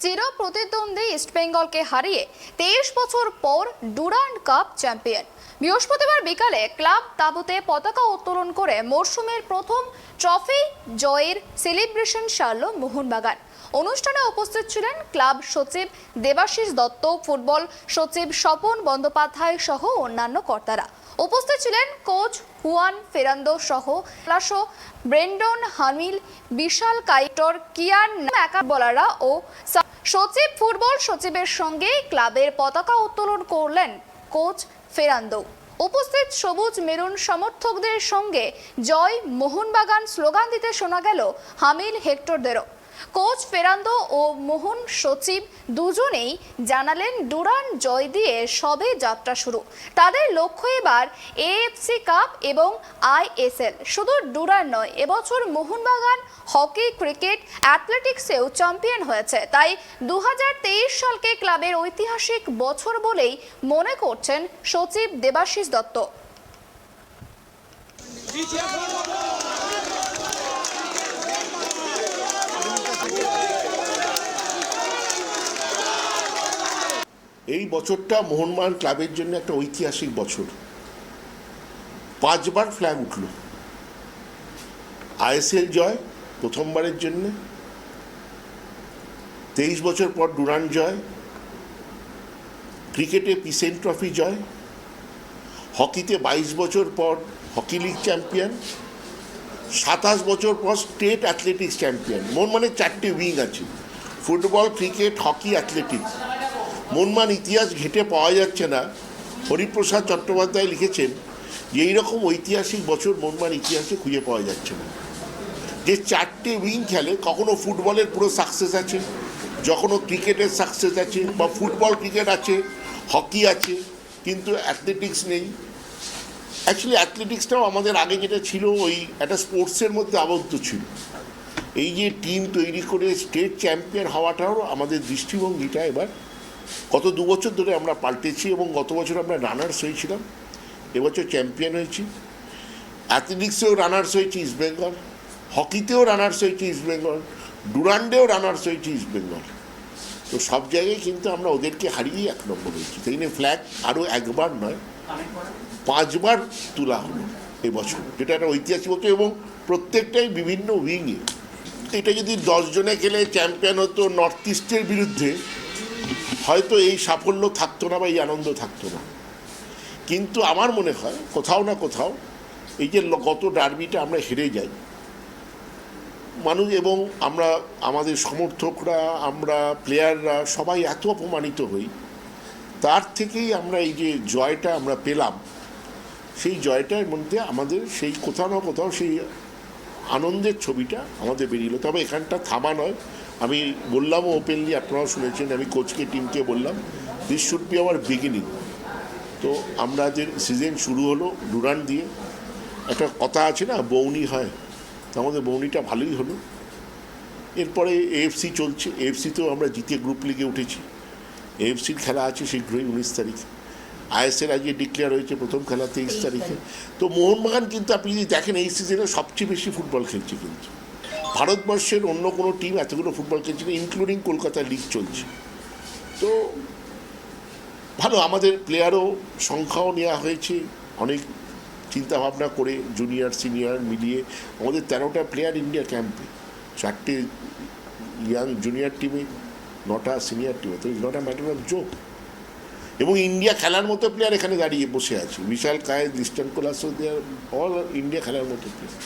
চির প্রতিদ্বন্দ্বী ইস্টবেঙ্গলকে হারিয়ে 23 বছর পর ডুরান্ড কাপ চ্যাম্পিয়ন। বৃহস্পতিবার বিকালে ক্লাব তাঁবুতে পতাকা উত্তোলন করে মরশুমের প্রথম ট্রফি জয়ের সেলিব্রেশন সারল মোহনবাগান। অনুষ্ঠানে উপস্থিত ছিলেন ক্লাব সচিব দেবাশিস দত্ত, ফুটবল সচিব স্বপন বন্দ্যোপাধ্যায় সহ অন্যান্য কর্তারা। উপস্থিত ছিলেন কোচ হুয়ান ফেরান্দো সহ ব্রেন্ডন হামিল, বিশাল কাইটর, কিয়ান ম্যাকাবলারা ও সচিব। ফুটবল সচিবের সঙ্গে ক্লাবের পতাকা উত্তোলন করলেন কোচ ফেরান্দো। উপস্থিত সবুজ মেরুন সমর্থকদের সঙ্গে জয় মোহনবাগান স্লোগান দিতে শোনা গেল হামিল হেক্টরদেরও। কোচ ফেরান্দো ও মোহন সচিব দুজনেই জানালেন ডুরান্ড জয় দিয়ে সবে যাত্রা শুরু। তাদের লক্ষ্য এবার এএফসি কাপ এবং আইএসএল। শুধু ডুরান্ড নয়, এবছর মোহনবাগান হকি, ক্রিকেট, অ্যাথলেটিক্সেও চ্যাম্পিয়ন হয়েছে। তাই 2023 সালকে ক্লাবের ঐতিহাসিক বছর বলেই মনে করছেন সচিব দেবাশিস দত্ত। এই বছরটা মোহনবাগান ক্লাবের জন্য একটা ঐতিহাসিক বছর। 5 বার ফ্ল্যাগ উঠল। আইএসএল জয় প্রথমবারের জন্য, 23 বছর পর ডুরান্ড জয়, ক্রিকেটে পিসেন ট্রফি জয়, হকিতে 22 বছর পর হকি লিগ চ্যাম্পিয়ন, 27 বছর পর স্টেট অ্যাথলেটিক্স চ্যাম্পিয়ন। মোহনবাগানের 4টে উইং আছে, football, cricket, hockey, athletics. Mohun Bagan ইতিহাস ঘেঁটে পাওয়া যাচ্ছে না। হরিপ্রসাদ চট্টোপাধ্যায় লিখেছেন যে এইরকম ঐতিহাসিক বছর মোহনবাগান ইতিহাসে খুঁজে পাওয়া যাচ্ছে না। যে 4টে উইং খেলে, কখনো ফুটবলের পুরো সাকসেস আছে, যখনও ক্রিকেটের সাকসেস আছে, বা ফুটবল ক্রিকেট আছে, হকি আছে, কিন্তু অ্যাথলেটিক্স নেই। অ্যাকচুয়ালি অ্যাথলেটিক্সটাও আমাদের আগে যেটা ছিল ওই একটা স্পোর্টসের মধ্যে আবদ্ধ ছিল। এই যে টিম তৈরি করে স্টেট চ্যাম্পিয়ন হওয়াটাও আমাদের দৃষ্টিভঙ্গিটা এবার গত 2 বছর ধরে আমরা পাল্টেছি, এবং গত বছর আমরা রানার্স হয়েছিলাম, এবছর চ্যাম্পিয়ন হয়েছি। অ্যাথলেটিক্সেও রানার্স হয়েছি ইস্টবেঙ্গল, হকিতেও রানার্স হয়েছি ইস্টবেঙ্গল, ডুরান্ডেও রানার্স হয়েছি ইস্টবেঙ্গল। তো সব জায়গায় কিন্তু আমরা ওদেরকে হারিয়েই 1 নম্বর হয়েছি। তাই নিয়ে ফ্ল্যাগ আরও 1 বার নয় 5 বার তোলা হলো এবছর, যেটা একটা ঐতিহাসিক বছর, এবং প্রত্যেকটাই বিভিন্ন উইংয়ে। এটা যদি 10 জনে খেলে চ্যাম্পিয়ন হতো নর্থ ইস্টের বিরুদ্ধে, হয়তো এই সাফল্য থাকতো না বা এই আনন্দ থাকতো না। কিন্তু আমার মনে হয় কোথাও না কোথাও এই যে গত ডার্বিটা আমরা হেরে যাই, মানুষ এবং আমরা, আমাদের সমর্থকরা, আমরা প্লেয়াররা সবাই এত অপমানিত হই, তার থেকেই আমরা এই যে জয়টা আমরা পেলাম, সেই জয়টার মধ্যে আমাদের সেই কোথাও না কোথাও সেই আনন্দের ছবিটা আমাদের বেরিয়ে এলো। তবে এখানটা থামা নয়। আমি বললাম ওপেনলি, আপনারাও শুনেছেন, আমি কোচকে, টিমকে বললাম this should be hour beginning. তো আমাদের সিজন শুরু হলো ডুরান্ড দিয়ে। একটা কথা আছে না, বৌনি হয়, তো আমাদের বৌনিটা ভালোই হলো। এরপরে এএফসি চলছে, এএফসিতেও আমরা জিতে গ্রুপ লিগে উঠেছি। এএফসির খেলা আছে শীঘ্রই 19 তারিখে। আইএসএল আজকে ডিক্লেয়ার হয়েছে, প্রথম খেলা 23 তারিখে। তো মোহনবাগান কিন্তু আপনি যদি দেখেন এই সিজনে সবচেয়ে বেশি ফুটবল খেলছে, কিন্তু ভারতবর্ষের অন্য কোনো টিম এতগুলো ফুটবল খেলছে না, ইনক্লুডিং কলকাতা লিগ চলছে। তো ভালো, আমাদের প্লেয়ারও সংখ্যাও নেওয়া হয়েছে অনেক চিন্তাভাবনা করে, জুনিয়র সিনিয়র মিলিয়ে আমাদের 13টা প্লেয়ার ইন্ডিয়া ক্যাম্পে, 4টে ইয়াং জুনিয়র টিমে, 9টা সিনিয়র টিমে। তো is not a matter of joke. এবং ইন্ডিয়া খেলার মতো প্লেয়ার এখানে দাঁড়িয়ে বসে আছে, বিশাল কায়েদ, ইস্টার্ন কোলাসো, দে আর অল ইন্ডিয়া খেলার মতো প্লেয়ার।